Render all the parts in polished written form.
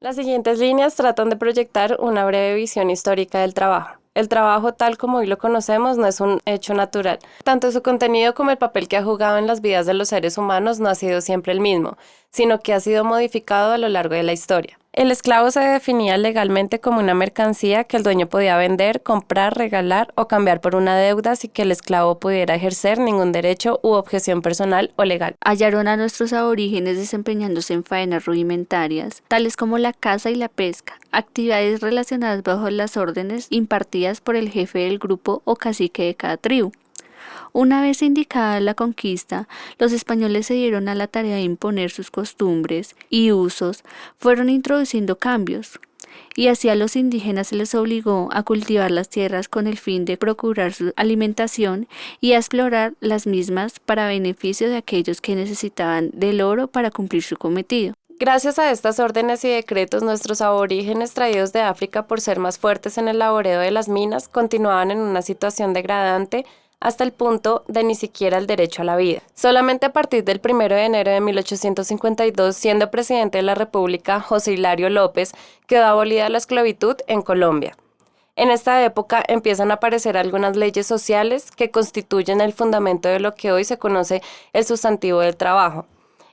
Las siguientes líneas tratan de proyectar una breve visión histórica del trabajo. El trabajo tal como hoy lo conocemos no es un hecho natural. Tanto su contenido como el papel que ha jugado en las vidas de los seres humanos no ha sido siempre el mismo, sino que ha sido modificado a lo largo de la historia. El esclavo se definía legalmente como una mercancía que el dueño podía vender, comprar, regalar o cambiar por una deuda sin que el esclavo pudiera ejercer ningún derecho u objeción personal o legal. Hallaron a nuestros aborígenes desempeñándose en faenas rudimentarias, tales como la caza y la pesca, actividades relacionadas bajo las órdenes impartidas por el jefe del grupo o cacique de cada tribu. Una vez indicada la conquista, los españoles se dieron a la tarea de imponer sus costumbres y usos, fueron introduciendo cambios, y así a los indígenas se les obligó a cultivar las tierras con el fin de procurar su alimentación y a explorar las mismas para beneficio de aquellos que necesitaban del oro para cumplir su cometido. Gracias a estas órdenes y decretos, nuestros aborígenes traídos de África por ser más fuertes en el laboreo de las minas continuaban en una situación degradante hasta el punto de ni siquiera el derecho a la vida. Solamente a partir del 1 de enero de 1852, siendo presidente de la República José Hilario López, quedó abolida la esclavitud en Colombia. En esta época empiezan a aparecer algunas leyes sociales que constituyen el fundamento de lo que hoy se conoce el sustantivo del trabajo.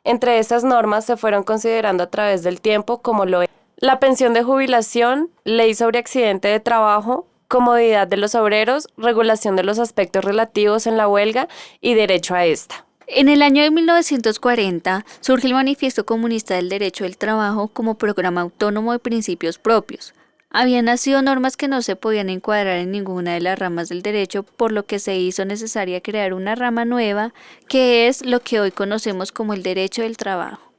Entre esas normas se fueron considerando a través del tiempo como lo es la pensión de jubilación, ley sobre accidente de trabajo, comodidad de los obreros, regulación de los aspectos relativos en la huelga y derecho a esta. En el año de 1940 surge el Manifiesto Comunista del Derecho del Trabajo como programa autónomo de principios propios. Habían nacido normas que no se podían encuadrar en ninguna de las ramas del derecho, por lo que se hizo necesaria crear una rama nueva, que es lo que hoy conocemos como el derecho del trabajo.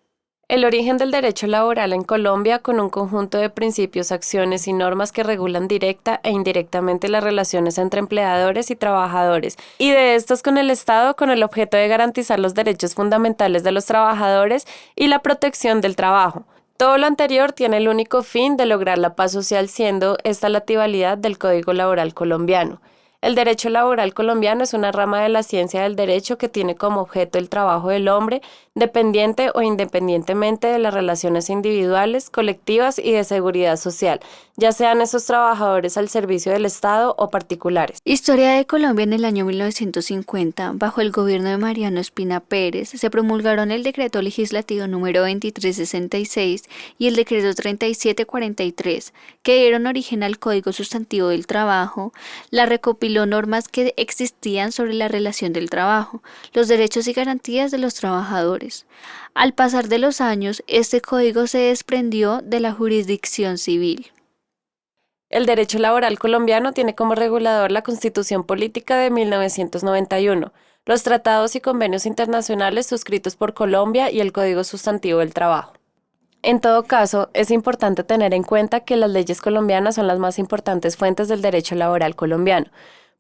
El origen del derecho laboral en Colombia, con un conjunto de principios, acciones y normas que regulan directa e indirectamente las relaciones entre empleadores y trabajadores, y de estos con el Estado, con el objeto de garantizar los derechos fundamentales de los trabajadores y la protección del trabajo. Todo lo anterior tiene el único fin de lograr la paz social, siendo esta la tibalidad del Código Laboral colombiano. El derecho laboral colombiano es una rama de la ciencia del derecho que tiene como objeto el trabajo del hombre, dependiente o independientemente de las relaciones individuales, colectivas y de seguridad social, ya sean esos trabajadores al servicio del Estado o particulares. Historia de Colombia. En el año 1950, bajo el gobierno de Mariano Espina Pérez, se promulgaron el Decreto Legislativo número 2366 y el Decreto 3743, que dieron origen al Código Sustantivo del Trabajo. La recopiló normas que existían sobre la relación del trabajo, los derechos y garantías de los trabajadores. Al pasar de los años, este código se desprendió de la jurisdicción civil. El derecho laboral colombiano tiene como regulador la Constitución Política de 1991, los tratados y convenios internacionales suscritos por Colombia y el Código Sustantivo del Trabajo. En todo caso, es importante tener en cuenta que las leyes colombianas son las más importantes fuentes del derecho laboral colombiano,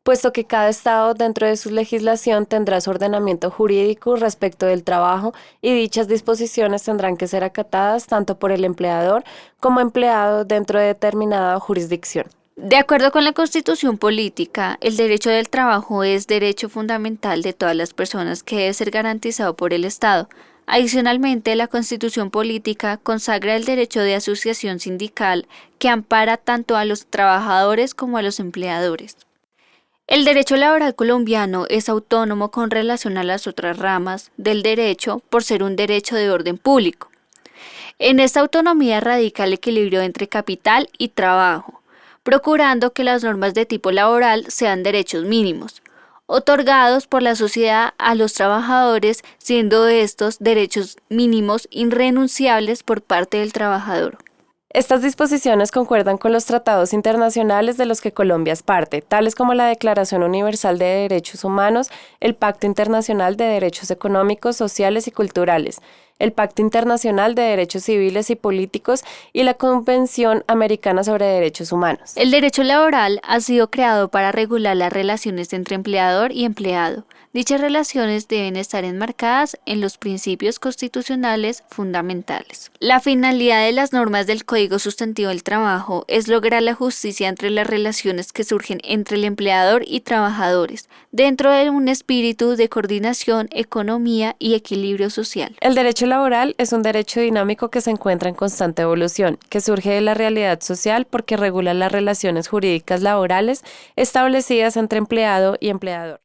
puesto que cada estado dentro de su legislación tendrá su ordenamiento jurídico respecto del trabajo y dichas disposiciones tendrán que ser acatadas tanto por el empleador como empleado dentro de determinada jurisdicción. De acuerdo con la Constitución Política, el derecho del trabajo es derecho fundamental de todas las personas que debe ser garantizado por el Estado. Adicionalmente, la Constitución Política consagra el derecho de asociación sindical que ampara tanto a los trabajadores como a los empleadores. El derecho laboral colombiano es autónomo con relación a las otras ramas del derecho por ser un derecho de orden público. En esta autonomía radica el equilibrio entre capital y trabajo, procurando que las normas de tipo laboral sean derechos mínimos, otorgados por la sociedad a los trabajadores, siendo estos derechos mínimos irrenunciables por parte del trabajador. Estas disposiciones concuerdan con los tratados internacionales de los que Colombia es parte, tales como la Declaración Universal de Derechos Humanos, el Pacto Internacional de Derechos Económicos, Sociales y Culturales, el Pacto Internacional de Derechos Civiles y Políticos y la Convención Americana sobre Derechos Humanos. El derecho laboral ha sido creado para regular las relaciones entre empleador y empleado. Dichas relaciones deben estar enmarcadas en los principios constitucionales fundamentales. La finalidad de las normas del Código Sustantivo del Trabajo es lograr la justicia entre las relaciones que surgen entre el empleador y trabajadores, dentro de un espíritu de coordinación, economía y equilibrio social. El derecho laboral es un derecho dinámico que se encuentra en constante evolución, que surge de la realidad social porque regula las relaciones jurídicas laborales establecidas entre empleado y empleador.